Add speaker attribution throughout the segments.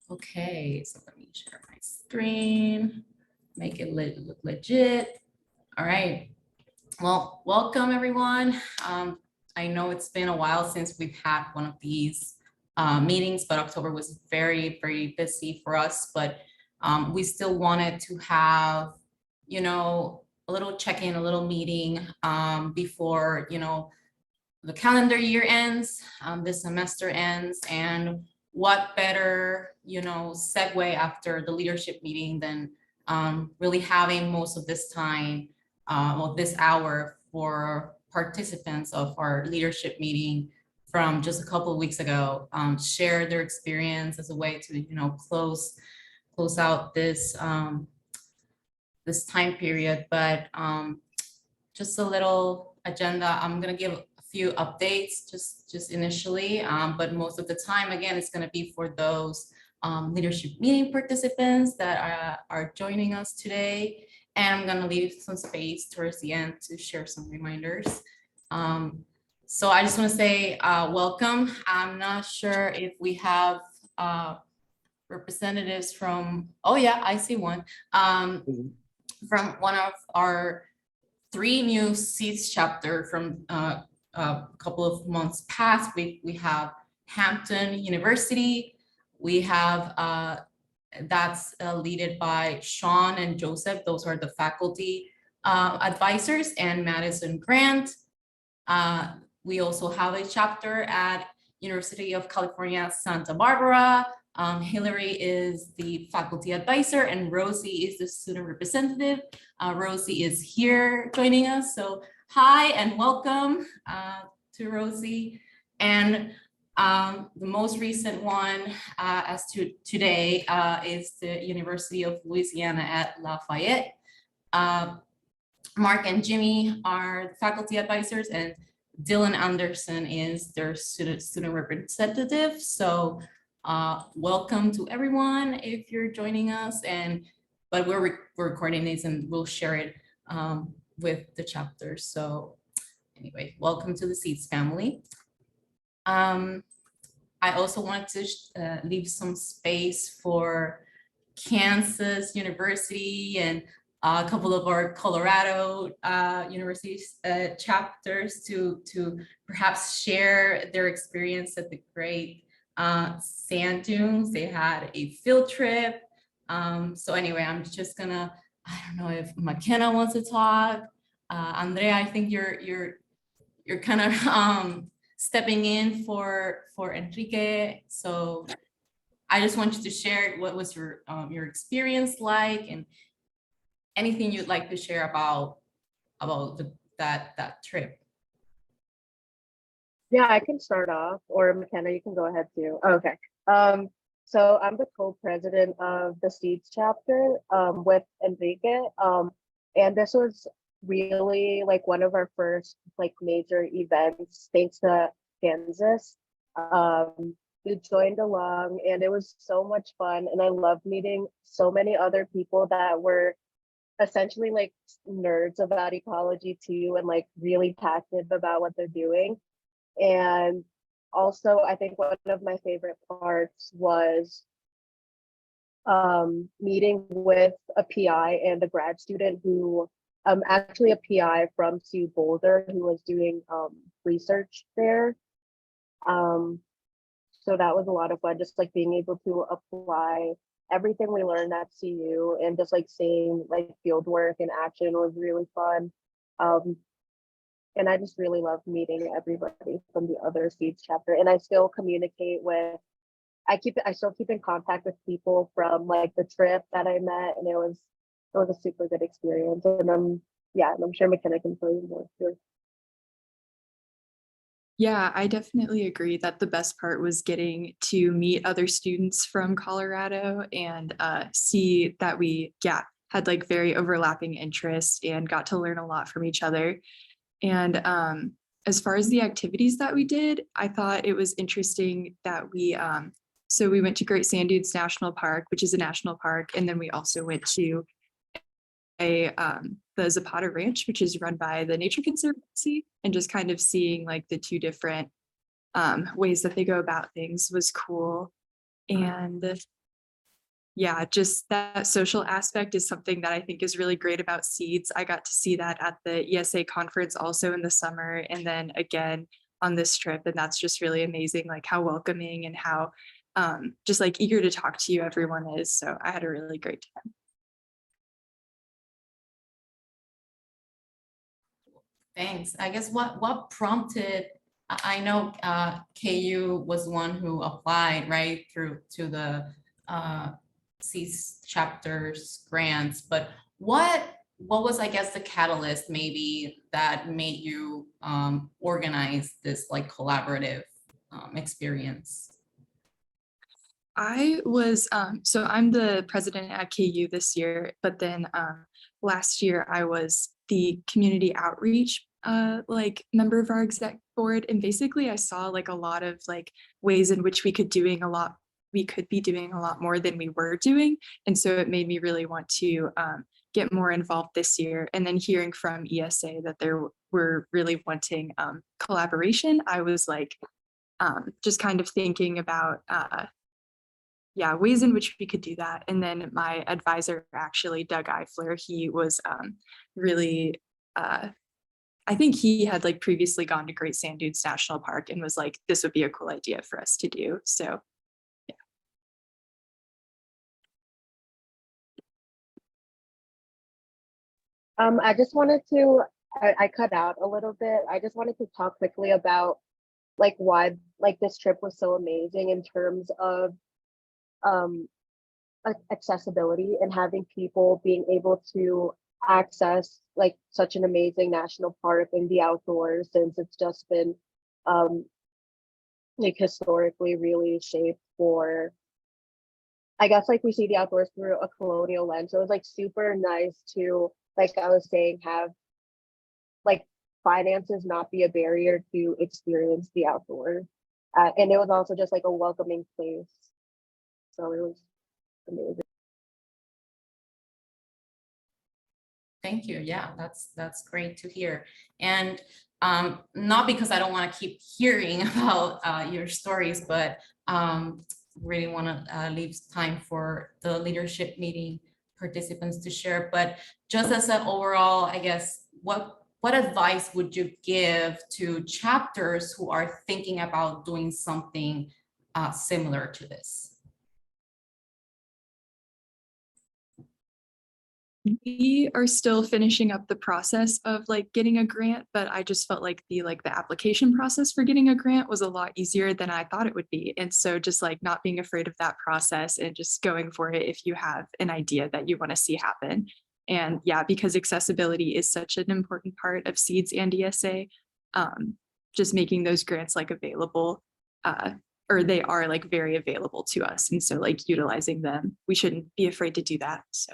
Speaker 1: Okay, so let me share my screen, make it look legit. All right. Well, welcome everyone. I know it's been a while since we've had one of these meetings, but October was very, very busy for us. But we still wanted to have, a little check-in, a little meeting before, the calendar year ends, the semester ends, and what better, segue after the leadership meeting than really having most of this time, well, this hour for participants of our leadership meeting from just a couple of weeks ago, share their experience as a way to, close out this time period. But just a little agenda. I'm gonna give a few updates just initially, but most of the time, again, it's gonna be for those leadership meeting participants that are joining us today. And I'm gonna leave some space towards the end to share some reminders. So I just wanna say welcome. I'm not sure if we have representatives from, oh yeah, I see one, from one of our 3 new seats chapter from a couple of months past. We have Hampton University. We have that's led by Sean and Joseph. Those are the faculty advisors, and Madison Grant. We also have a chapter at University of California, Santa Barbara. Hillary is the faculty advisor and Rosie is the student representative. Rosie is here joining us. So hi and welcome to Rosie. And the most recent one as to today is the University of Louisiana at Lafayette. Mark and Jimmy are faculty advisors and Dylan Anderson is their student representative. So welcome to everyone if you're joining us, but we're recording this and we'll share it with the chapter. So anyway, welcome to the Seeds family. I also want to leave some space for Kansas University and a couple of our Colorado universities chapters to perhaps share their experience at the great sand dunes. They had a field trip. So anyway, I'm just gonna, I don't know if McKenna wants to talk. Andrea, I think you're kind of stepping in for Enrique. So I just want you to share what was your experience like and anything you'd like to share about that trip.
Speaker 2: Yeah, I can start off, or McKenna, you can go ahead too. Okay. So I'm the co-president of the Seeds chapter with Enrique. And this was really like one of our first like major events thanks to Kansas. We joined along and it was so much fun. And I loved meeting so many other people that were essentially like nerds about ecology too, and like really passionate about what they're doing. And also, I think one of my favorite parts was meeting with a PI and a grad student who, actually a PI from CU Boulder who was doing research there. So that was a lot of fun, just like being able to apply everything we learned at CU and just like seeing like field work in action was really fun. And I just really love meeting everybody from the other Seeds chapter. And I still communicate with, I still keep in contact with people from like the trip that I met, and it was a super good experience. And I'm sure McKenna can tell you more too.
Speaker 3: Yeah, I definitely agree that the best part was getting to meet other students from Colorado and see that we had like very overlapping interests and got to learn a lot from each other. And as far as the activities that we did, I thought it was interesting that we went to Great Sand Dunes National Park, which is a national park, and then we also went to the Zapata Ranch, which is run by the Nature Conservancy, and just kind of seeing like the two different ways that they go about things was cool. And yeah, just that social aspect is something that I think is really great about Seeds. I got to see that at the ESA conference also in the summer, and then again on this trip. And that's just really amazing, like how welcoming and how just like eager to talk to you everyone is. So I had a really great time.
Speaker 1: Thanks. I guess what prompted, I know KU was one who applied, right, through to the Seeds chapters grants, but what was, I guess, the catalyst maybe that made you organize this like collaborative experience?
Speaker 3: I was so I'm the president at KU this year, but then last year I was the community outreach like member of our exec board, and basically I saw like a lot of like ways in which we could be doing a lot more than we were doing, and so it made me really want to get more involved this year. And then hearing from ESA that there were really wanting collaboration, I was like just kind of thinking about yeah, ways in which we could do that. And then my advisor, actually, Doug Eifler, he was really, I think he had like previously gone to Great Sand Dunes National Park and was like, this would be a cool idea for us to do. So, yeah.
Speaker 2: I just wanted to, I cut out a little bit. I just wanted to talk quickly about like why like this trip was so amazing in terms of um accessibility and having people being able to access like such an amazing national park in the outdoors, since it's just been um like historically really shaped for, I guess, like we see the outdoors through a colonial lens. So it was like super nice to, like I was saying, have like finances not be a barrier to experience the outdoors. And it was also just like a welcoming place. So it was amazing.
Speaker 1: Thank you. Yeah, that's great to hear. And not because I don't want to keep hearing about your stories, but really want to leave time for the leadership meeting participants to share. But just as an overall, I guess, what advice would you give to chapters who are thinking about doing something similar to this?
Speaker 3: We are still finishing up the process of like getting a grant, but I just felt like the application process for getting a grant was a lot easier than I thought it would be. And so just like not being afraid of that process and just going for it if you have an idea that you want to see happen. And yeah, because accessibility is such an important part of Seeds and ESA, just making those grants like available, or they are like very available to us. And so like utilizing them, we shouldn't be afraid to do that. So.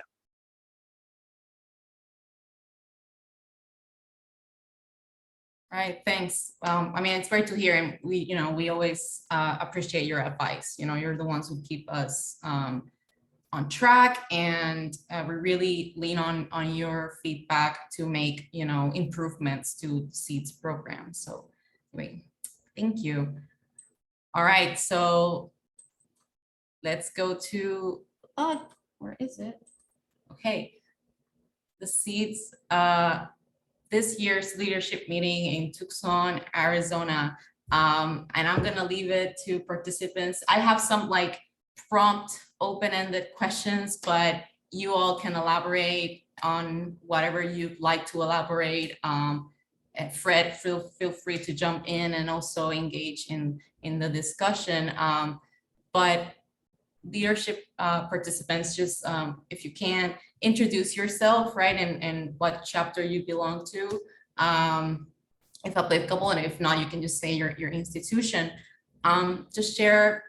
Speaker 1: Right, thanks. I mean, it's great to hear, and we always appreciate your advice. You're the ones who keep us on track, and we really lean on your feedback to make improvements to Seeds program. So, great, thank you. All right, so let's go to where is it? Okay, the Seeds. This year's leadership meeting in Tucson, Arizona. And I'm gonna leave it to participants. I have some like prompt open-ended questions, but you all can elaborate on whatever you'd like to elaborate. And Fred, feel free to jump in and also engage in the discussion. But leadership participants, just if you can introduce yourself, right, and what chapter you belong to, if applicable, and if not, you can just say your institution. Just share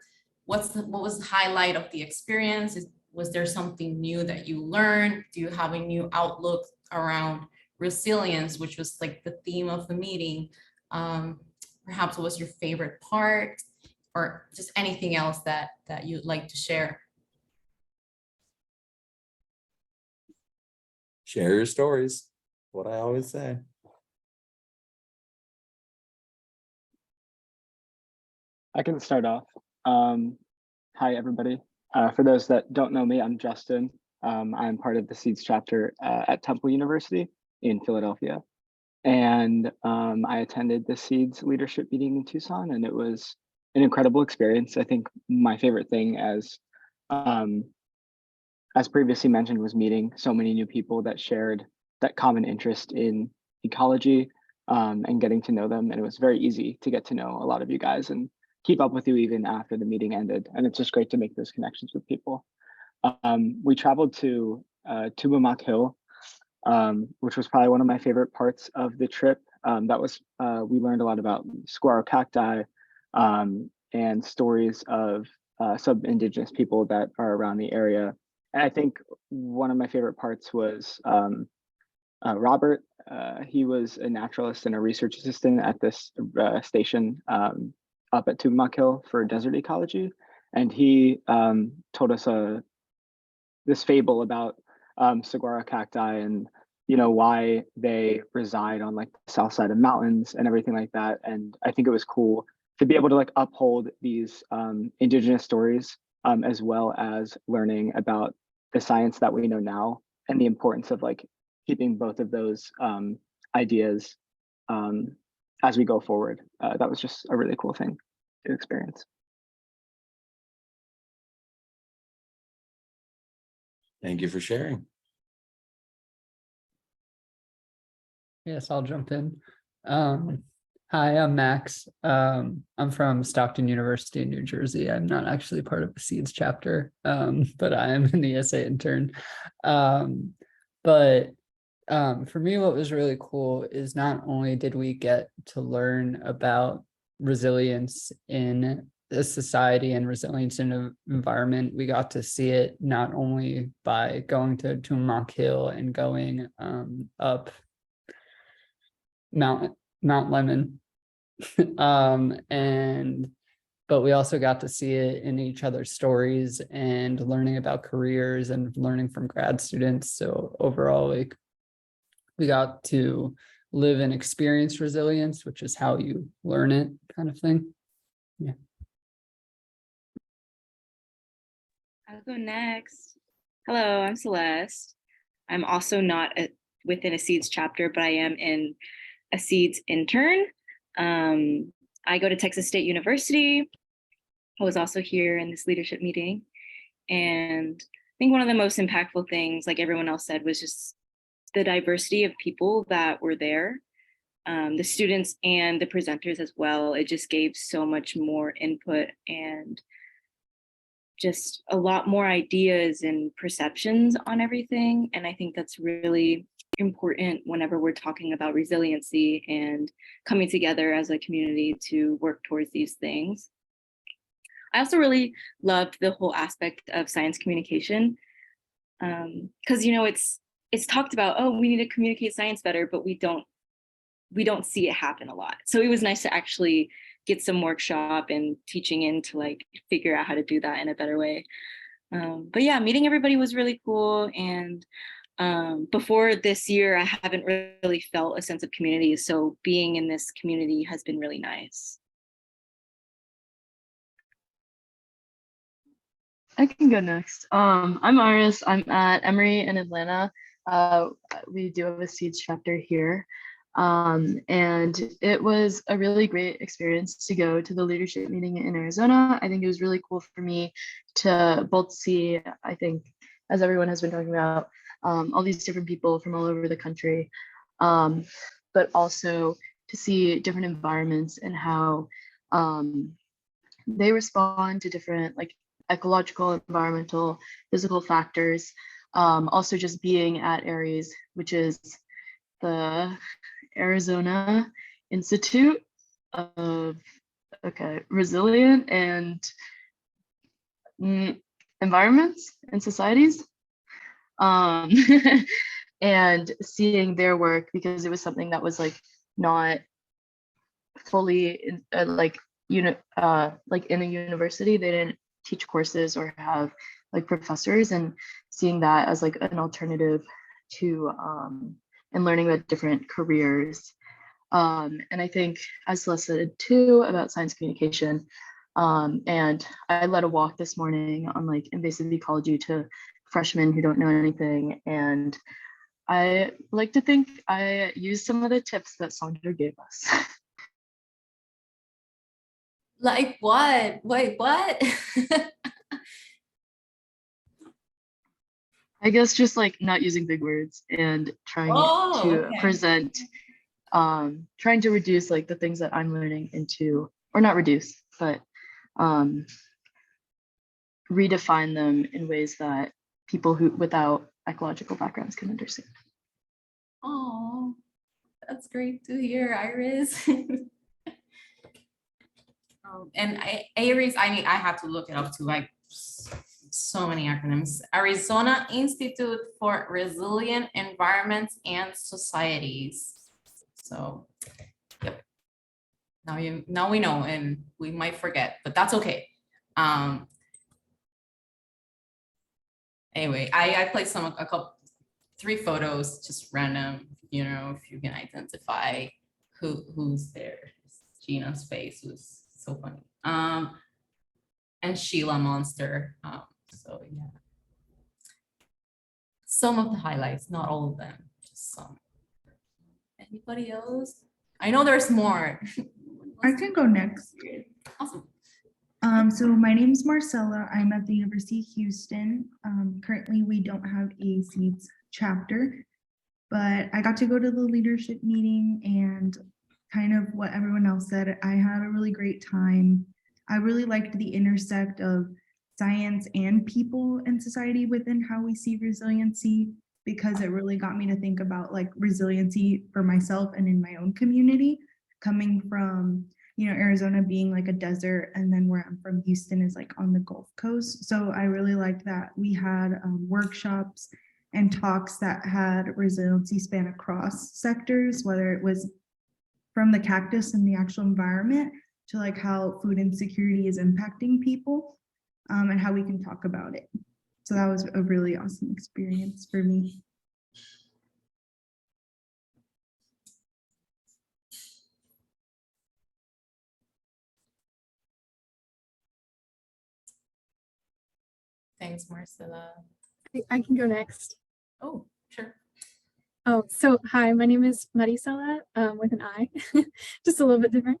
Speaker 1: what was the highlight of the experience. Was there something new that you learned? Do you have a new outlook around resilience, which was like the theme of the meeting? Perhaps what was your favorite part, or just anything else that you'd like to share?
Speaker 4: Share your stories. What I always say.
Speaker 5: I can start off. Hi, everybody. For those that don't know me, I'm Justin. I'm part of the Seeds chapter at Temple University in Philadelphia. And I attended the Seeds leadership meeting in Tucson, and it was an incredible experience. I think my favorite thing, as previously mentioned, was meeting so many new people that shared that common interest in ecology, and getting to know them. And it was very easy to get to know a lot of you guys and keep up with you even after the meeting ended. And it's just great to make those connections with people. We traveled to Tumamoc Hill, which was probably one of my favorite parts of the trip. We learned a lot about saguaro cacti, and stories of sub-Indigenous people that are around the area. And I think one of my favorite parts was Robert. He was a naturalist and a research assistant at this station up at Tumamoc Hill for desert ecology. And he told us this fable about saguaro cacti and why they reside on like the south side of mountains and everything like that. And I think it was cool to be able to like uphold these indigenous stories, as well as learning about the science that we know now and the importance of like keeping both of those ideas as we go forward. That was just a really cool thing to experience.
Speaker 4: Thank you for sharing.
Speaker 6: Yes, I'll jump in. Hi, I'm Max. I'm from Stockton University in New Jersey. I'm not actually part of the Seeds chapter, but I am an ESA intern. But for me, what was really cool is not only did we get to learn about resilience in a society and resilience in an environment, we got to see it not only by going to Tumamoc Hill and going up Mount Lemon, but we also got to see it in each other's stories and learning about careers and learning from grad students. So overall, like, we got to live and experience resilience, which is how you learn it, kind of thing. Yeah.
Speaker 7: I'll go next. Hello, I'm Celeste. I'm also not within a Seeds chapter, but I am in a Seeds intern. I go to Texas State University. I was also here in this leadership meeting. And I think one of the most impactful things, like everyone else said, was just the diversity of people that were there, the students and the presenters as well. It just gave so much more input and just a lot more ideas and perceptions on everything. And I think that's really important whenever we're talking about resiliency and coming together as a community to work towards these things. I also really loved the whole aspect of science communication, because it's talked about, oh, we need to communicate science better, but we don't see it happen a lot. So it was nice to actually get some workshop and teaching in to like figure out how to do that in a better way. But yeah, meeting everybody was really cool. And before this year, I haven't really felt a sense of community. So being in this community has been really nice.
Speaker 8: I can go next. I'm Iris. I'm at Emory in Atlanta. We do have a Seeds chapter here. And it was a really great experience to go to the leadership meeting in Arizona. I think it was really cool for me to both see, I think, as everyone has been talking about, all these different people from all over the country, but also to see different environments and how they respond to different like ecological, environmental, physical factors. Also just being at ARES, which is the Arizona Institute of Resilient and Environments and Societies. And seeing their work, because it was something that was like not fully like in a university. They didn't teach courses or have like professors, and seeing that as like an alternative to and learning about different careers. And I think, as Celeste said too about science communication, And I led a walk this morning on like invasive ecology to freshmen who don't know anything. And I like to think I used some of the tips that Sandra gave us.
Speaker 1: Like what? Wait, what?
Speaker 8: I guess just like not using big words and trying
Speaker 1: Oh,
Speaker 8: to
Speaker 1: okay.
Speaker 8: present, trying to reduce like the things that I'm learning into, or not reduce, but redefine them in ways that people who without ecological backgrounds can understand.
Speaker 1: Oh, that's great to hear, Iris. And Iris, I had to look it up too, like so many acronyms. Arizona Institute for Resilient Environments and Societies. So, yep. Now we know, and we might forget, but that's okay. Anyway, I placed a couple, 3 photos, just random, you know, if you can identify who's there. Gina's face was so funny. And Sheila Monster. So yeah. Some of the highlights, not all of them, just some. Anybody else? I know there's more.
Speaker 9: I can go next.
Speaker 1: Awesome.
Speaker 9: So my name is Marcella. I'm at the University of Houston. Currently, we don't have a SEEDS chapter, but I got to go to the leadership meeting, and kind of what everyone else said, I had a really great time. I really liked the intersect of science and people and society within how we see resiliency, because it really got me to think about like resiliency for myself and in my own community, coming from, you know, Arizona being like a desert, and then where I'm from, Houston, is like on the Gulf Coast. So I really liked that we had workshops and talks that had resiliency span across sectors, whether it was from the cactus and the actual environment to like how food insecurity is impacting people, and how we can talk about it. So that was a really awesome experience for me.
Speaker 1: Thanks, Marcella.
Speaker 10: I can go next.
Speaker 1: Oh, sure.
Speaker 10: Oh, so hi, my name is Maricela, with an I, just a little bit different.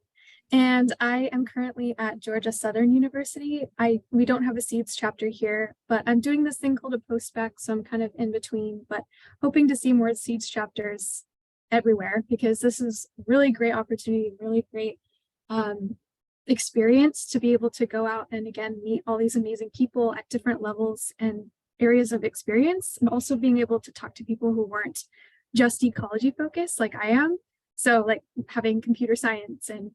Speaker 10: And I am currently at Georgia Southern University. We don't have a SEEDS chapter here, but I'm doing this thing called a postbac, so I'm kind of in between, but hoping to see more SEEDS chapters everywhere, because this is really great opportunity, really great experience to be able to go out and again meet all these amazing people at different levels and areas of experience, and also being able to talk to people who weren't just ecology focused like I am. So like having computer science and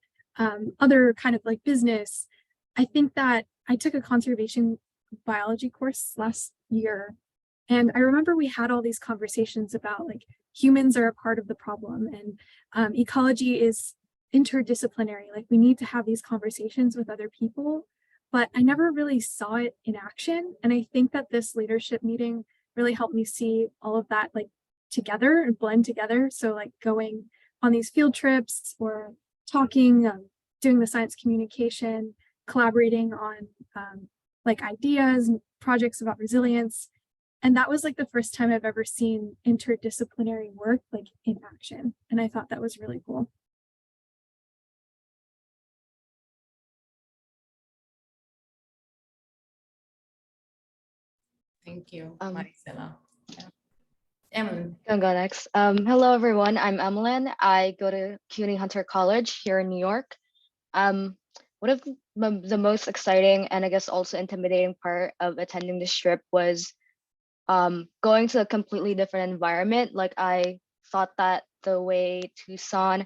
Speaker 10: other kind of like business. I think that I took a conservation biology course last year, and I remember we had all these conversations about like humans are a part of the problem, and ecology is interdisciplinary. Like we need to have these conversations with other people, but I never really saw it in action. And I think that this leadership meeting really helped me see all of that like together and blend together. So like going on these field trips or talking, doing the science communication, collaborating on like ideas and projects about resilience. And that was like the first time I've ever seen interdisciplinary work like in action. And I thought that was really cool.
Speaker 1: Thank you, Maricela. Yeah. Emily.
Speaker 11: I'll go next. Hello, everyone. I'm Emmeline. I go to CUNY Hunter College here in New York. One of the most exciting and I guess also intimidating part of attending this trip was going to a completely different environment. Like I thought that the way Tucson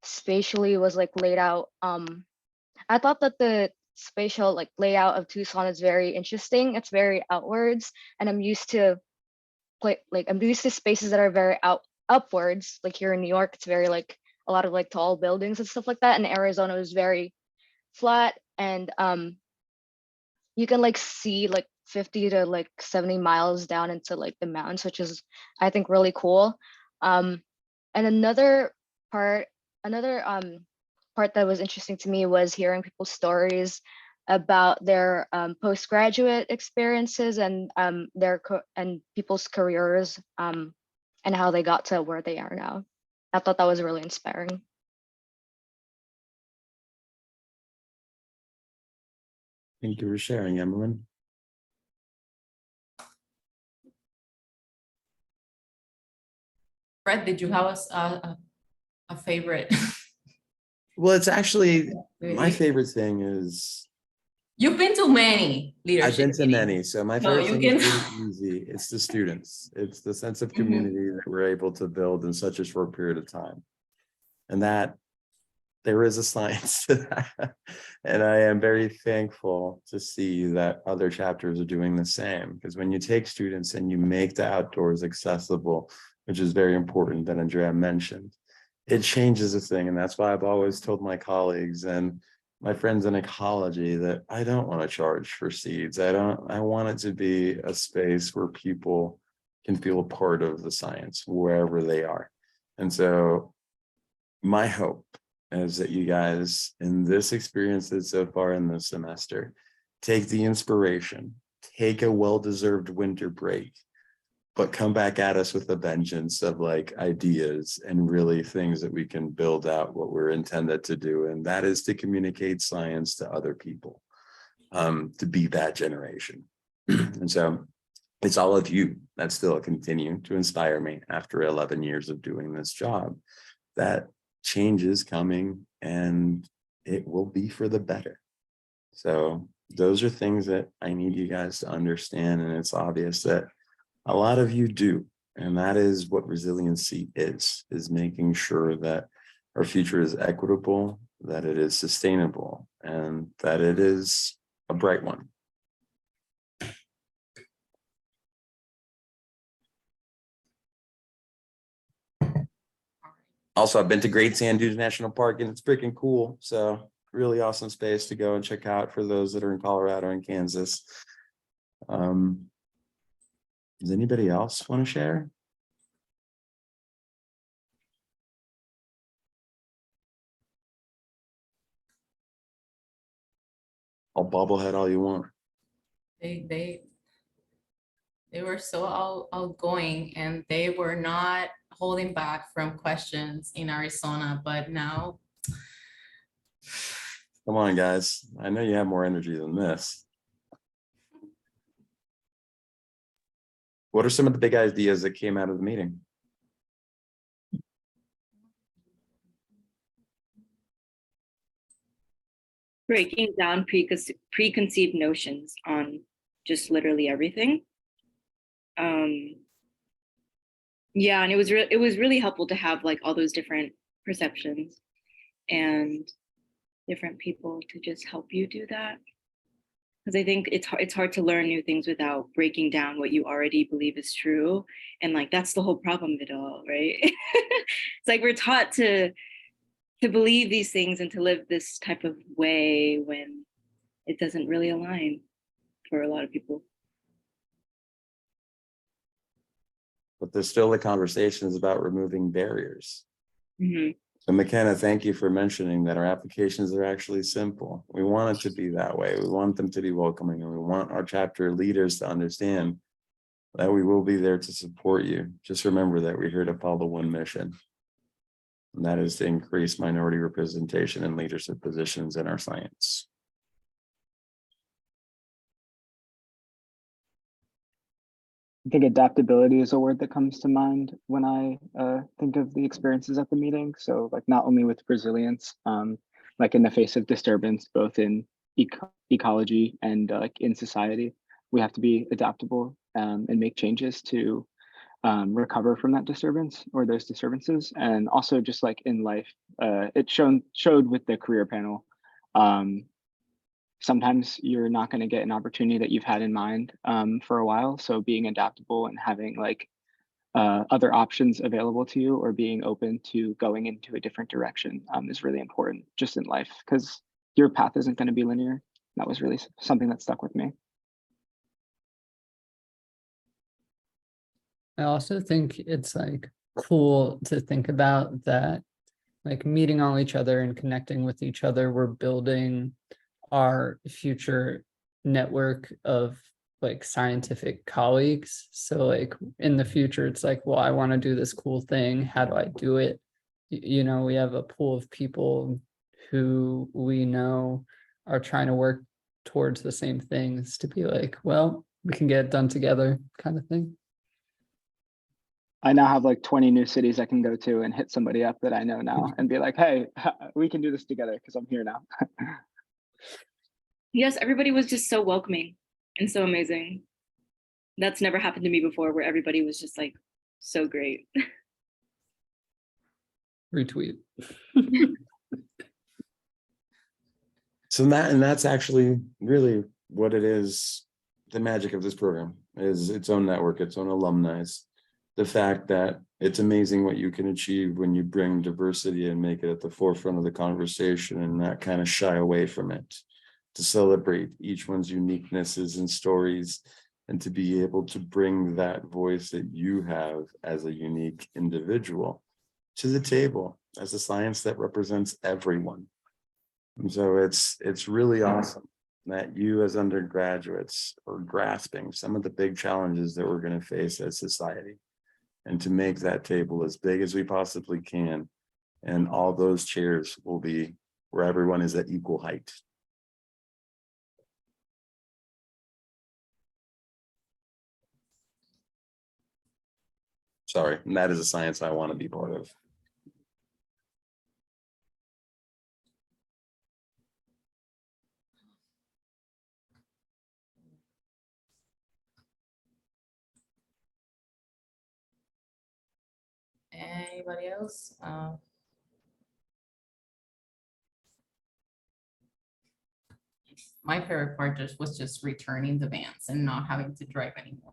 Speaker 11: spatially was like laid out, I thought that the spatial like layout of Tucson is very interesting. It's very outwards, and I'm used to spaces that are very upwards. Like here in New York, it's very like a lot of like tall buildings and stuff like that. And Arizona is very flat, and you can like see like 50 to like 70 miles down into like the mountains, which is I think really cool. And another part that was interesting to me was hearing people's stories about their postgraduate experiences and and people's careers and how they got to where they are now. I thought that was really inspiring.
Speaker 4: Thank you for sharing, Emily.
Speaker 1: Fred, did you have a favorite?
Speaker 4: Well, it's actually my
Speaker 1: Really?
Speaker 4: favorite thing is
Speaker 1: You've been to many leadership
Speaker 4: I've been to
Speaker 1: meetings.
Speaker 4: many, so my
Speaker 1: No,
Speaker 4: favorite
Speaker 1: you
Speaker 4: thing
Speaker 1: can.
Speaker 4: is really easy. It's the students. It's the sense of
Speaker 1: Mhm.
Speaker 4: community that we're able to build in such a short period of time. And that there is a science to that. And I am very thankful to see that other chapters are doing the same. Because when you take students and you make the outdoors accessible, which is very important that Andrea mentioned, it changes a thing. And that's why I've always told my colleagues and my friends in ecology that I don't want to charge for seeds. I want it to be a space where people can feel a part of the science wherever they are. And so my hope is that you guys in this experience that's so far in this semester, take the inspiration, take a well-deserved winter break, but come back at us with a vengeance of like ideas and really things that we can build out what we're intended to do. And that is to communicate science to other people, to be that generation. And so it's all of you that still continue to inspire me after 11 years of doing this job. That change is coming and it will be for the better. So those are things that I need you guys to understand. And it's obvious that a lot of you do. And that is what resiliency is making sure that our future is equitable, that it is sustainable, and that it is a bright one. Also, I've been to Great Sand Dunes National Park and it's freaking cool. So really awesome space to go and check out for those that are in Colorado and Kansas. Does anybody else want to share? I'll bobblehead all you want.
Speaker 1: They were so outgoing and they were not holding back from questions in Arizona, but now.
Speaker 4: Come on, guys. I know you have more energy than this. What are some of the big ideas that came out of the meeting?
Speaker 7: Breaking down preconceived notions on just literally everything. Yeah, and it was really helpful to have like all those different perceptions and different people to just help you do that. Because I think it's hard to learn new things without breaking down what you already believe is true. And like that's the whole problem of it all, right? It's like we're taught to believe these things and to live this type of way when it doesn't really align for a lot of people.
Speaker 4: But there's still the conversations about removing barriers.
Speaker 7: Mm-hmm.
Speaker 4: So McKenna, thank you for mentioning that our applications are actually simple. We want it to be that way. We want them to be welcoming, and we want our chapter leaders to understand that we will be there to support you. Just remember that we're here to follow one mission, and that is to increase minority representation in leadership positions in our science.
Speaker 5: I think adaptability is a word that comes to mind when I think of the experiences at the meeting. So like not only with resilience, like in the face of disturbance, both in ecology and like in society, we have to be adaptable and make changes to recover from that disturbance or those disturbances. And also just like in life, it showed with the career panel. Sometimes you're not going to get an opportunity that you've had in mind for a while. So being adaptable and having like other options available to you or being open to going into a different direction is really important just in life because your path isn't going to be linear. That was really something that stuck with me.
Speaker 6: I also think it's like cool to think about that, like meeting all each other and connecting with each other. We're building our future network of like scientific colleagues. So like in the future, it's like, well, I want to do this cool thing. How do I do it? You know, we have a pool of people who we know are trying to work towards the same things to be like, well, we can get it done together kind of thing.
Speaker 5: I now have like 20 new cities I can go to and hit somebody up that I know now and be like, hey, we can do this together because I'm here now.
Speaker 7: Yes, everybody was just so welcoming and so amazing. That's never happened to me before, where everybody was just like so great.
Speaker 6: Retweet.
Speaker 4: So that's actually really what it is. The magic of this program is its own network, its own alumni. The fact that it's amazing what you can achieve when you bring diversity and make it at the forefront of the conversation and not kind of shy away from it, to celebrate each one's uniquenesses and stories, and to be able to bring that voice that you have as a unique individual to the table as a science that represents everyone. And so it's really awesome that you as undergraduates are grasping some of the big challenges that we're going to face as society, and to make that table as big as we possibly can. And all those chairs will be where everyone is at equal height. Sorry, and that is a science I want to be part of.
Speaker 1: Anybody else? My favorite part was just returning the vans and not having to drive anymore.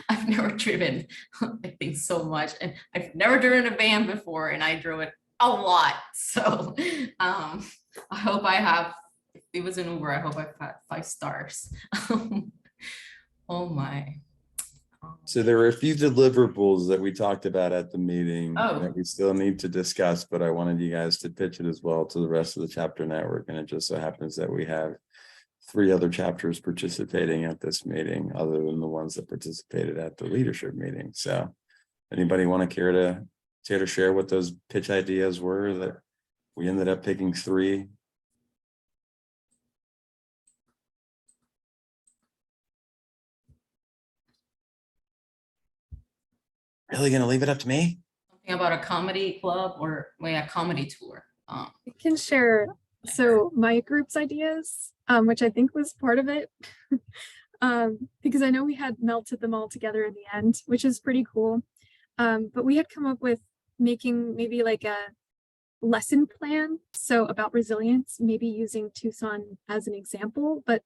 Speaker 1: I've never driven, I think, so much, and I've never driven a van before, and I drove it a lot. So I hope I have, if it was an Uber, I hope I've got 5 stars. Oh my.
Speaker 4: So there were a few deliverables that we talked about at the meeting
Speaker 1: Oh.
Speaker 4: that we still need to discuss, but I wanted you guys to pitch it as well to the rest of the chapter network. And it just so happens that we have 3 other chapters participating at this meeting, other than the ones that participated at the leadership meeting. So anybody want to care to share what those pitch ideas were that we ended up picking 3? Really gonna leave it up to me?
Speaker 1: Something about a comedy club or a comedy tour.
Speaker 10: I can share so my group's ideas, which I think was part of it, because I know we had melted them all together in the end, which is pretty cool. But we had come up with making maybe like a lesson plan, so about resilience, maybe using Tucson as an example, but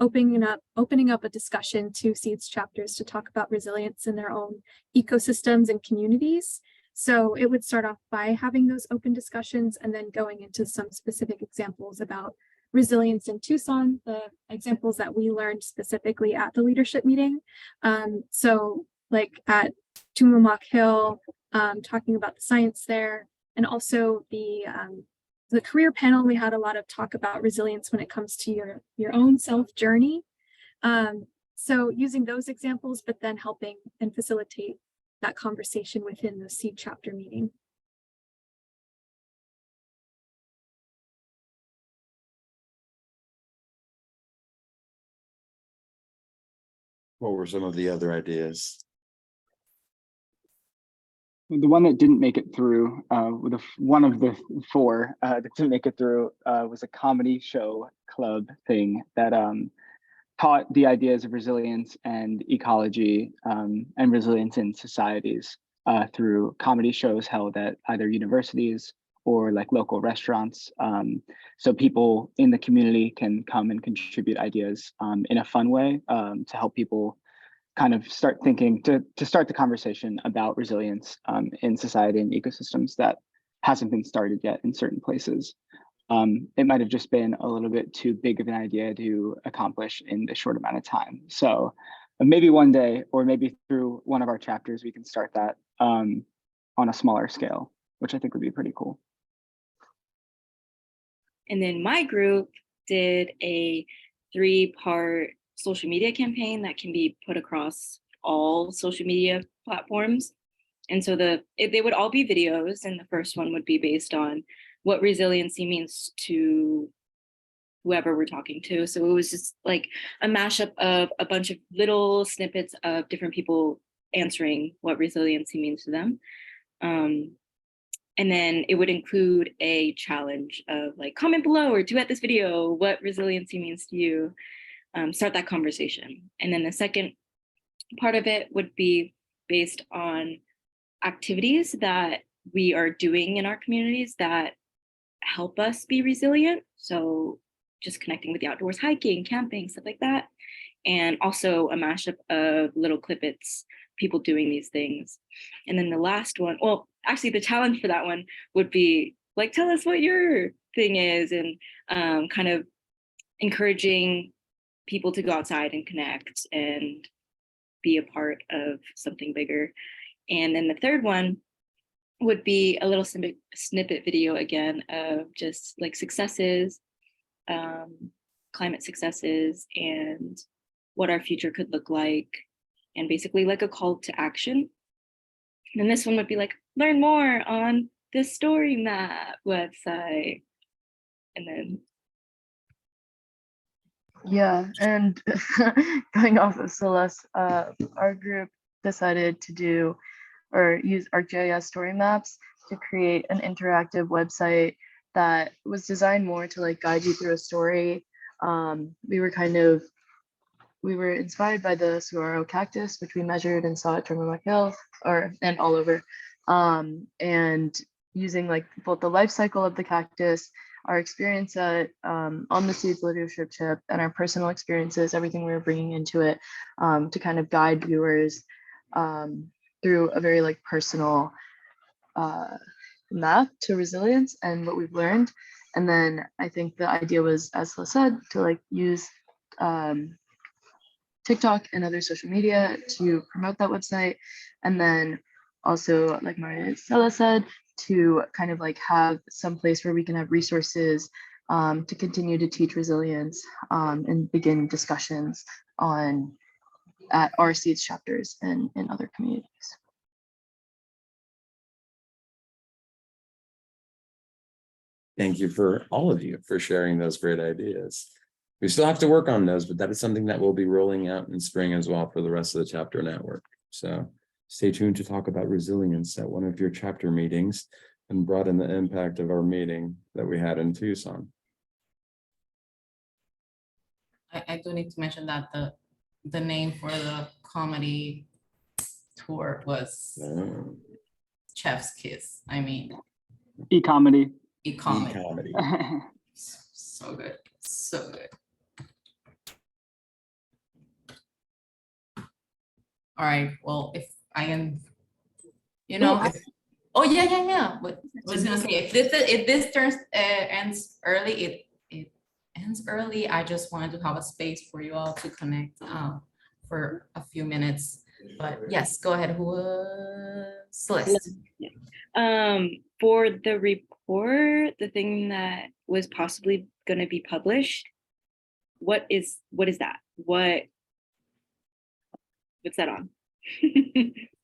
Speaker 10: opening up a discussion to SEEDS chapters to talk about resilience in their own ecosystems and communities. So it would start off by having those open discussions and then going into some specific examples about resilience in Tucson, the examples that we learned specifically at the leadership meeting. So like at Tumamoc Hill, talking about the science there, and also the career panel, we had a lot of talk about resilience when it comes to your own self journey. So using those examples, but then helping and facilitate that conversation within the SEED chapter meeting.
Speaker 4: What were some of the other ideas?
Speaker 5: The one that didn't make it through, one of the 4 that didn't make it through was a comedy show club thing that taught the ideas of resilience and ecology and resilience in societies through comedy shows held at either universities or like local restaurants. So people in the community can come and contribute ideas in a fun way to help people kind of start thinking, to start the conversation about resilience in society and ecosystems that hasn't been started yet in certain places. It might have just been a little bit too big of an idea to accomplish in this short amount of time. So maybe one day, or maybe through one of our chapters, we can start that on a smaller scale, which I think would be pretty cool.
Speaker 7: And then my group did a 3-part social media campaign that can be put across all social media platforms. And so they would all be videos, and the first one would be based on what resiliency means to whoever we're talking to. So it was just like a mashup of a bunch of little snippets of different people answering what resiliency means to them. And then it would include a challenge of like, comment below or duet this video, what resiliency means to you, start that conversation. And then the second part of it would be based on activities that we are doing in our communities that help us be resilient. So just connecting with the outdoors, hiking, camping, stuff like that. And also a mashup of little clippets, people doing these things. And then the last one, well, actually the challenge for that one would be like, tell us what your thing is, and kind of encouraging people to go outside and connect and be a part of something bigger. And then the third one would be a little snippet video again of just like successes, climate successes, and what our future could look like, and basically like a call to action. And then this one would be like, learn more on this story map website. And then
Speaker 8: Yeah, and going off of Celeste, our group decided to do or use ArcGIS story maps to create an interactive website that was designed more to like guide you through a story. We were inspired by the saguaro cactus, which we measured and saw at Turtleneck Hill and all over. And using like both the life cycle of the cactus, our experience on the Seeds leadership trip, and our personal experiences, everything we were bringing into it, to kind of guide viewers through a very like personal map to resilience and what we've learned. And then I think the idea was, as Celeste said, to like use TikTok and other social media to promote that website. And then also, like Maricela said, to kind of like have some place where we can have resources to continue to teach resilience and begin discussions at our Seeds chapters and in other communities.
Speaker 4: Thank you for all of you for sharing those great ideas. We still have to work on those, but that is something that we'll be rolling out in spring as well for the rest of the chapter network. So stay tuned to talk about resilience at one of your chapter meetings and broaden the impact of our meeting that we had in Tucson.
Speaker 1: I do need to mention that the name for the comedy tour was Chef's Kiss. I mean,
Speaker 5: E-comedy.
Speaker 1: e-comedy. So good, so good. All right, well, if I am, you know, oh yeah. But I was gonna say, if this turns ends early, it ends early. I just wanted to have a space for you all to connect for a few minutes. But yes, go ahead. Who was Celeste?
Speaker 7: For the report, the thing that was possibly going to be published, what is that? What's that on?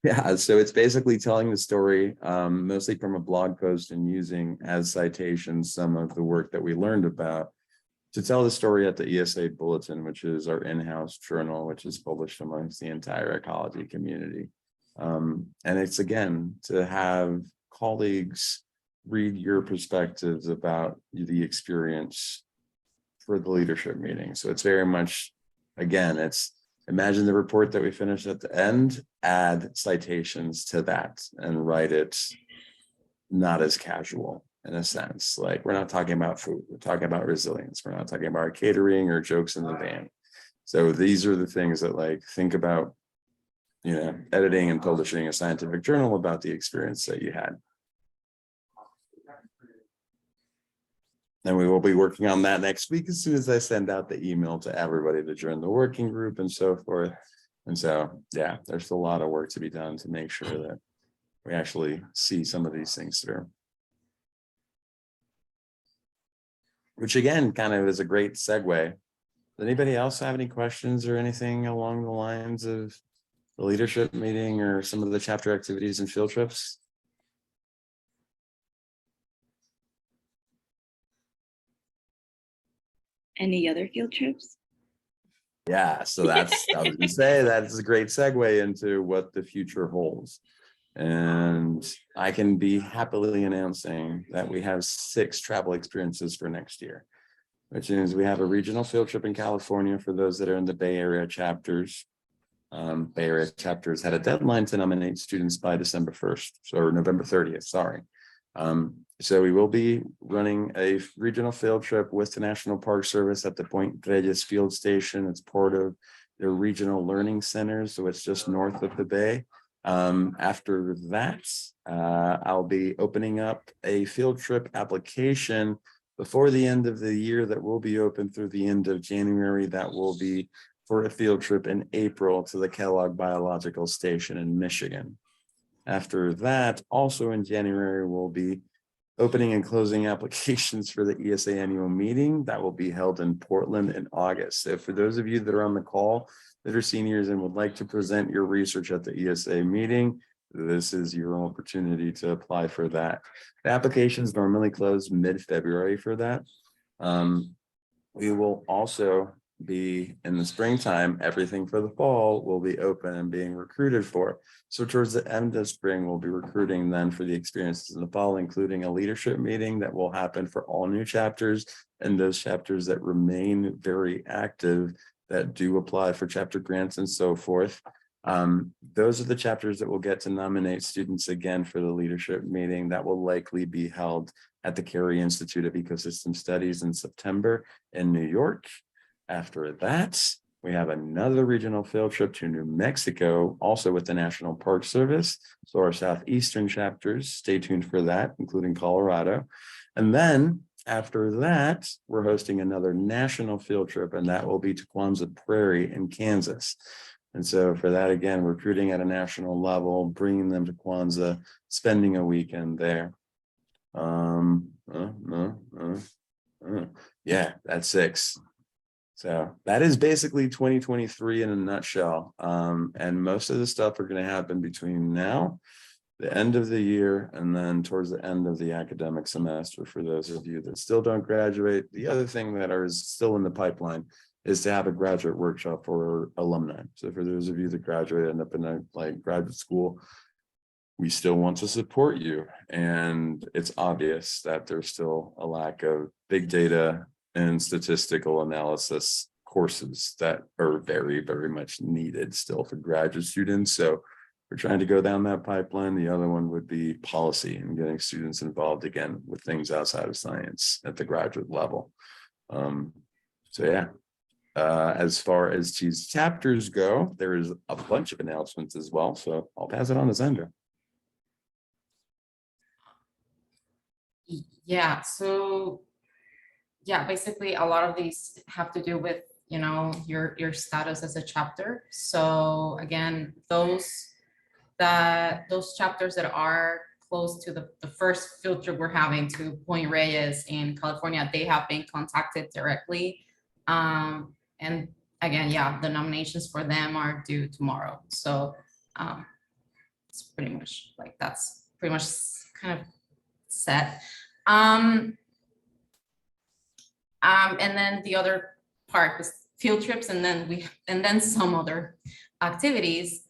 Speaker 4: Yeah, so it's basically telling the story, mostly from a blog post and using as citations some of the work that we learned about to tell the story at the ESA Bulletin, which is our in-house journal, which is published amongst the entire ecology community. And it's, again, to have colleagues read your perspectives about the experience for the leadership meeting. So it's very much, again, it's imagine the report that we finished at the end, add citations to that and write it not as casual in a sense. Like, we're not talking about food, we're talking about resilience. We're not talking about catering or jokes in the van. So these are the things that, like, think about, you know, editing and publishing a scientific journal about the experience that you had. And we will be working on that next week as soon as I send out the email to everybody to join the working group and so forth. And so, yeah, there's a lot of work to be done to make sure that we actually see some of these things through. which again, kind of is a great segue. Does anybody else have any questions or anything along the lines of the leadership meeting or some of the chapter activities and field trips?
Speaker 7: Any other field trips?
Speaker 4: Yeah, so that's, I was gonna say, that's a great segue into what the future holds. And I can be happily announcing that we have 6 travel experiences for next year, which means we have a regional field trip in California for those that are in the Bay Area chapters. Bay Area chapters had a deadline to nominate students by December 1st, or November 30th, sorry. So we will be running a regional field trip with the National Park Service at the Point Reyes Field Station. It's part of their regional learning centers, so it's just north of the Bay. After that, I'll be opening up a field trip application before the end of the year that will be open through the end of January. That will be for a field trip in April to the Kellogg Biological Station in Michigan. After that, also in January, we'll be opening and closing applications for the ESA annual meeting that will be held in Portland in August. So for those of you that are on the call that are seniors and would like to present your research at the ESA meeting, this is your opportunity to apply for that. The applications normally close mid-February for that. We will also be in the springtime, everything for the fall will be open and being recruited for. So towards the end of spring, we'll be recruiting then for the experiences in the fall, including a leadership meeting that will happen for all new chapters and those chapters that remain very active that do apply for chapter grants and so forth. Those are the chapters that will get to nominate students again for the leadership meeting that will likely be held at the Carey Institute of Ecosystem Studies in September in New York. After that, we have another regional field trip to New Mexico, also with the National Park Service. So our southeastern chapters, stay tuned for that, including Colorado. And then after that, we're hosting another national field trip, and that will be to Kwanzaa Prairie in Kansas. And so for that, again, recruiting at a national level, bringing them to Kwanzaa, spending a weekend there. Yeah, that's 6. So that is basically 2023 in a nutshell. And most of the stuff are going to happen between now, the end of the year, and then towards the end of the academic semester for those of you that still don't graduate. The other thing that is still in the pipeline is to have a graduate workshop for alumni. So for those of you that graduate, end up in a graduate school, we still want to support you. And it's obvious that there's still a lack of big data and statistical analysis courses that are very, very much needed still for graduate students. So we're trying to go down that pipeline. The other one would be policy and getting students involved again with things outside of science at the graduate level. So yeah, as far as these chapters go, there is a bunch of announcements as well. So I'll pass it on to Zenda.
Speaker 1: Yeah, so yeah, basically a lot of these have to do with, you know, your status as a chapter. So again, those chapters that are close to the first field trip we're having to Point Reyes in California, they have been contacted directly. And again, yeah, the nominations for them are due tomorrow. So it's pretty much like, that's pretty much kind of set. And then the other part was field trips, and then some other activities.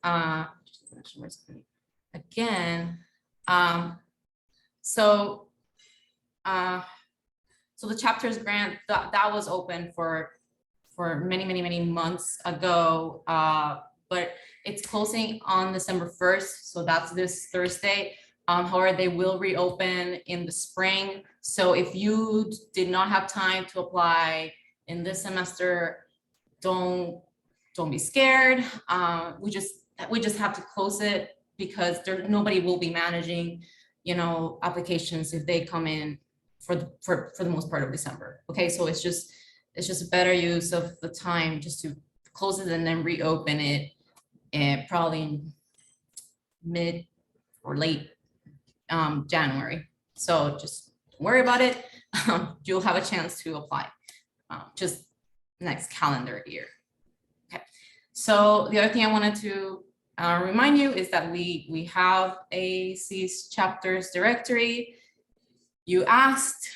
Speaker 1: Again, so the chapters grant that was open for many months ago, but it's closing on December 1st, so that's this Thursday. However, they will reopen in the spring. So if you did not have time to apply in this semester, don't be scared. We just have to close it because nobody will be managing, you know, applications if they come in for the most part of December. Okay, so it's just a better use of the time just to close it and then reopen it, and probably in mid or late January. So just don't worry about it. you'll have a chance to apply, just next calendar year. Okay, so the other thing I wanted to remind you is that we have a C's chapters directory. You asked,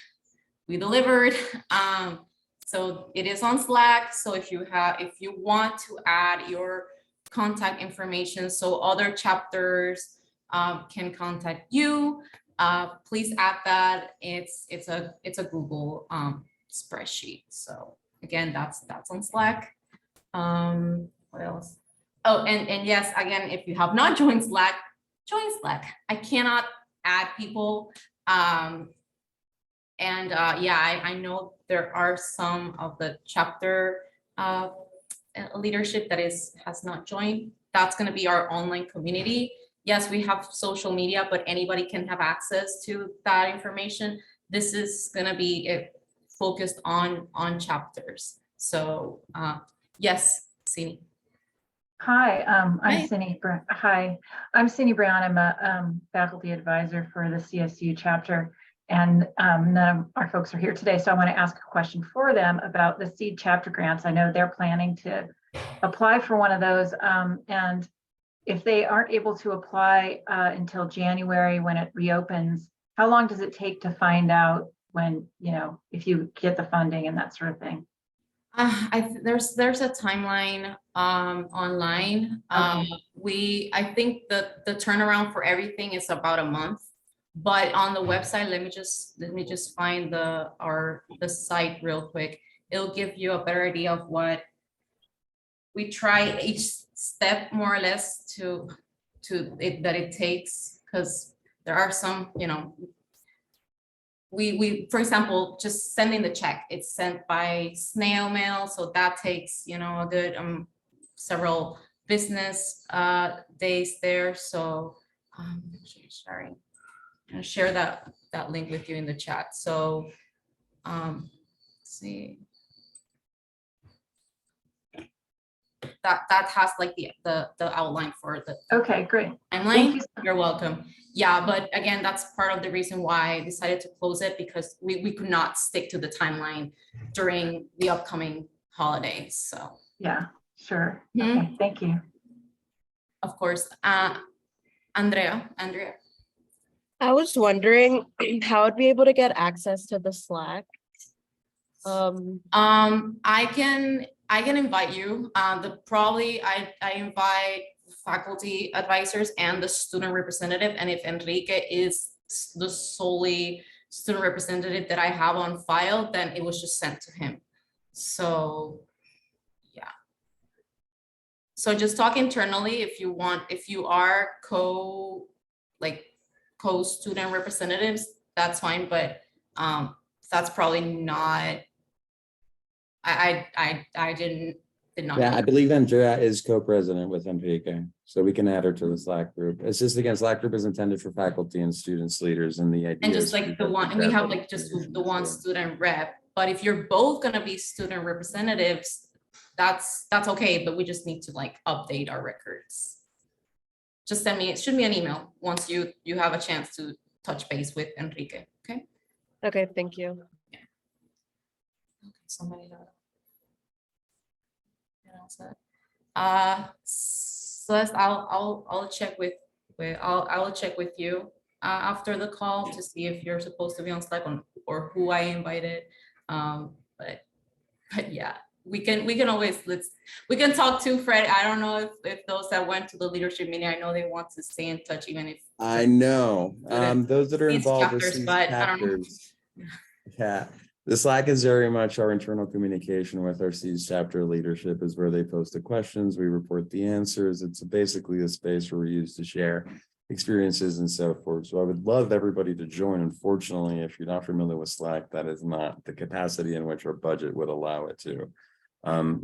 Speaker 1: we delivered. So it is on Slack. So if you want to add your contact information so other chapters can contact you, please add that. It's a Google spreadsheet. So again, that's on Slack. What else? Oh, and yes, again, if you have not joined Slack, join Slack. I cannot add people. Yeah, I know there are some of the chapter leadership that has not joined. That's going to be our online community. Yes, we have social media, but anybody can have access to that information. This is going to be focused on chapters. So yes, Sini.
Speaker 12: Hi, I'm
Speaker 1: Hi.
Speaker 12: Cindy. Hi, I'm Cindy Brown. I'm a faculty advisor for the CSU chapter, and none of our folks are here today. So I want to ask a question for them about the seed chapter grants. I know they're planning to apply for one of those, and if they aren't able to apply until January when it reopens, how long does it take to find out when, if you get the funding and that sort of thing?
Speaker 1: There's a timeline online.
Speaker 12: Okay.
Speaker 1: I think the turnaround for everything is about a month, but on the website, let me just find the site real quick. It'll give you a better idea of what we try each step more or less to that it takes, because there are some, we for example, just sending the check, it's sent by snail mail, so that takes a good several business days there. So sorry, I'll share that link with you in the chat. So let's see, that has like the outline for the
Speaker 12: Okay, great.
Speaker 1: timeline.
Speaker 12: Thank you.
Speaker 1: You're welcome. Yeah, but again, that's part of the reason why I decided to close it, because we could not stick to the timeline during the upcoming holidays. So
Speaker 12: Yeah, sure.
Speaker 1: Mhm.
Speaker 12: Okay, thank you.
Speaker 1: Of course, Andrea.
Speaker 2: I was wondering how I'd be able to get access to the Slack.
Speaker 1: I can invite you. I invite faculty advisors and the student representative. And if Enrique is the solely student representative that I have on file, then it was just sent to him. So yeah. So just talk internally if you want, if you are co-student representatives, that's fine, but that's probably not, I did not.
Speaker 4: Yeah, I believe Andrea is co-president with Enrique, so we can add her to the Slack group. It's just, again, Slack group is intended for faculty and students leaders, and the idea
Speaker 1: And just
Speaker 4: is
Speaker 1: like the one, we have like just the one student rep, but if you're both gonna be student representatives, that's okay, but we just need to like update our records. Just shoot me an email once you have a chance to touch base with Enrique, okay?
Speaker 2: Okay, thank you.
Speaker 1: Okay, somebody Celeste, I'll check with I'll check with you after the call to see if you're supposed to be on Slack or who I invited. But yeah, we can always we can talk to Fred. I don't know if those that went to the leadership meeting, I know they want to stay in touch even if
Speaker 4: I know. Those that are
Speaker 1: these
Speaker 4: involved with
Speaker 1: chapters,
Speaker 4: these
Speaker 1: but I don't know.
Speaker 4: chapters. Yeah, the Slack is very much our internal communication with our Seeds chapter leadership, is where they post the questions, we report the answers. It's basically a space where we use to share experiences and so forth. So I would love everybody to join. Unfortunately, if you're not familiar with Slack, that is not the capacity in which our budget would allow it to.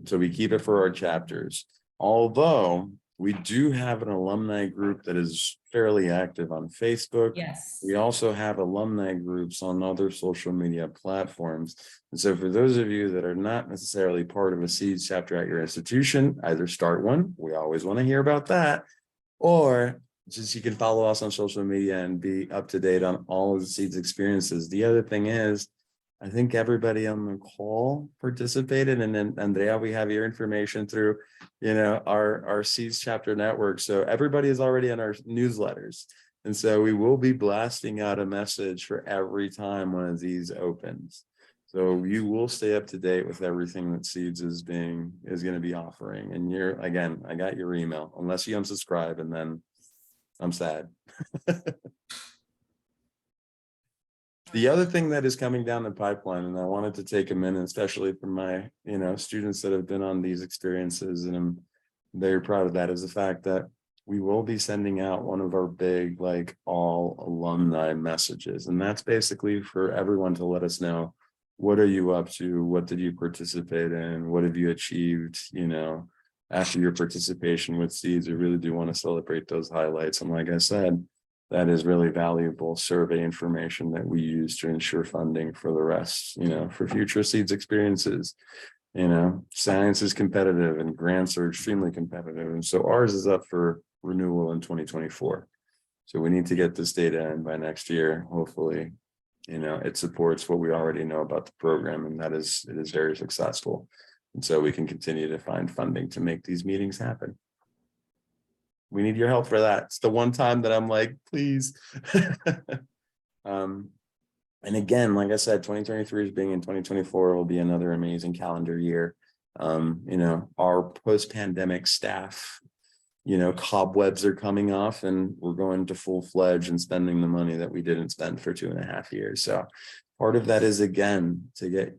Speaker 4: So we keep it for our chapters. Although we do have an alumni group that is fairly active on Facebook.
Speaker 1: Yes.
Speaker 4: We also have alumni groups on other social media platforms. And so for those of you that are not necessarily part of a Seeds chapter at your institution, either start one, we always want to hear about that, or just you can follow us on social media and be up to date on all of the Seeds experiences. The other thing is, I think everybody on the call participated, and then Andrea, we have your information through, our Seeds chapter network. So everybody is already in our newsletters. And so we will be blasting out a message for every time one of these opens. So you will stay up to date with everything that Seeds is going to be offering. And I got your email, unless you unsubscribe, and then I'm sad. The other thing that is coming down the pipeline, and I wanted to take a minute, especially for my, students that have been on these experiences, and I'm very proud of that, is the fact that we will be sending out one of our big, all alumni messages. And that's basically for everyone to let us know, what are you up to? What did you participate in? What have you achieved? After your participation with Seeds, we really do want to celebrate those highlights. And like I said, that is really valuable survey information that we use to ensure funding for the rest, for future Seeds experiences. Science is competitive and grants are extremely competitive. And so ours is up for renewal in 2024. So we need to get this data in by next year. Hopefully, it supports what we already know about the program, and it is very successful. And so we can continue to find funding to make these meetings happen. We need your help for that. It's the one time that I'm like, please. And again, like I said, 2023 is being in 2024 will be another amazing calendar year. Our post-pandemic staff, cobwebs are coming off, and we're going to full-fledged and spending the money that we didn't spend for 2.5 years. So part of that is, again, to get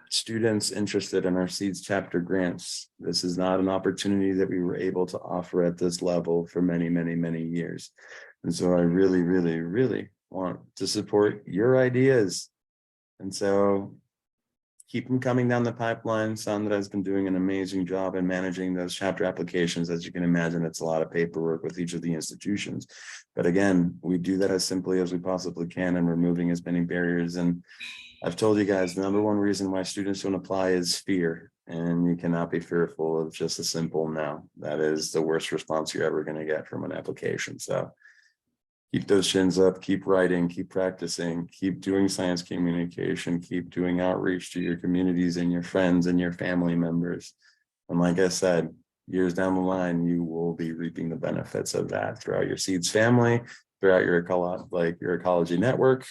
Speaker 4: students interested in our Seeds chapter grants. This is not an opportunity that we were able to offer at this level for many, many, many years. And so I really, really, really want to support your ideas. And so keep them coming down the pipeline. Sandra has been doing an amazing job in managing those chapter applications. As you can imagine, it's a lot of paperwork with each of the institutions. But again, we do that as simply as we possibly can, and removing as many barriers. And I've told you guys, the number one reason why students don't apply is fear. And you cannot be fearful of just a simple no. That is the worst response you're ever going to get from an application. So keep those chins up, keep writing, keep practicing, keep doing science communication, keep doing outreach to your communities and your friends and your family members. And like I said, years down the line, you will be reaping the benefits of that throughout your Seeds family, throughout your ecology network.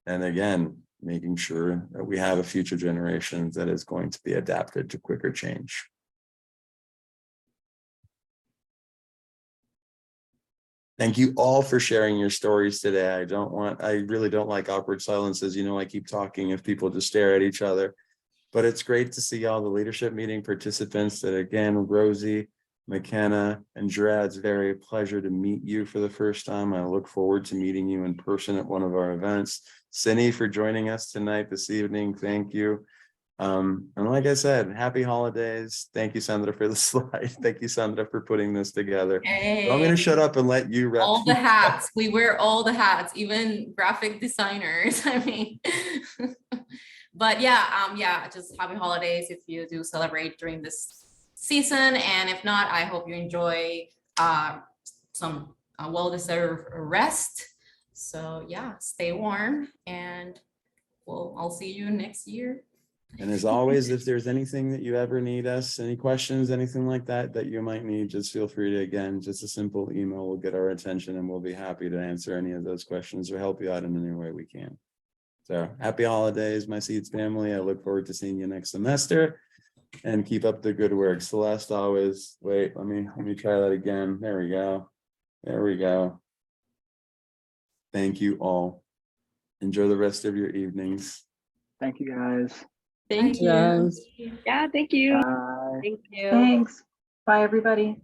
Speaker 4: And again, making sure that we have a future generation that is going to be adapted to quicker change. Thank you all for sharing your stories today. I really don't like awkward silences. I keep talking if people just stare at each other, but it's great to see all the leadership meeting participants. That again, Rosie, McKenna, and Gerard, it's very pleasure to meet you for the first time. I look forward to meeting you in person at one of our events. Cindy, for joining us tonight, this evening. Thank you. And like I said, happy holidays. Thank you, Sandra, for the slide. Thank you, Sandra, for putting this together.
Speaker 1: Hey,
Speaker 4: So I'm going to shut up and let you wrap
Speaker 1: all the hats. We wear all the hats, even graphic designers. I mean, but yeah, just happy holidays if you do celebrate during this season. And if not, I hope you enjoy some well-deserved rest. So yeah, stay warm, and I'll see you next year.
Speaker 4: And as always, if there's anything that you ever need us, any questions, anything like that you might need, just feel free to, again, just a simple email will get our attention, and we'll be happy to answer any of those questions or help you out in any way we can. So happy holidays, my Seeds family. I look forward to seeing you next semester, and keep up the good work. Celeste, always, wait, let me try that again. There we go. There we go. Thank you all. Enjoy the rest of your evenings.
Speaker 5: Thank you, guys.
Speaker 7: Thank you.
Speaker 6: Guys.
Speaker 7: Yeah, thank you.
Speaker 5: Bye.
Speaker 2: Thank you.
Speaker 12: Thanks. Bye, everybody.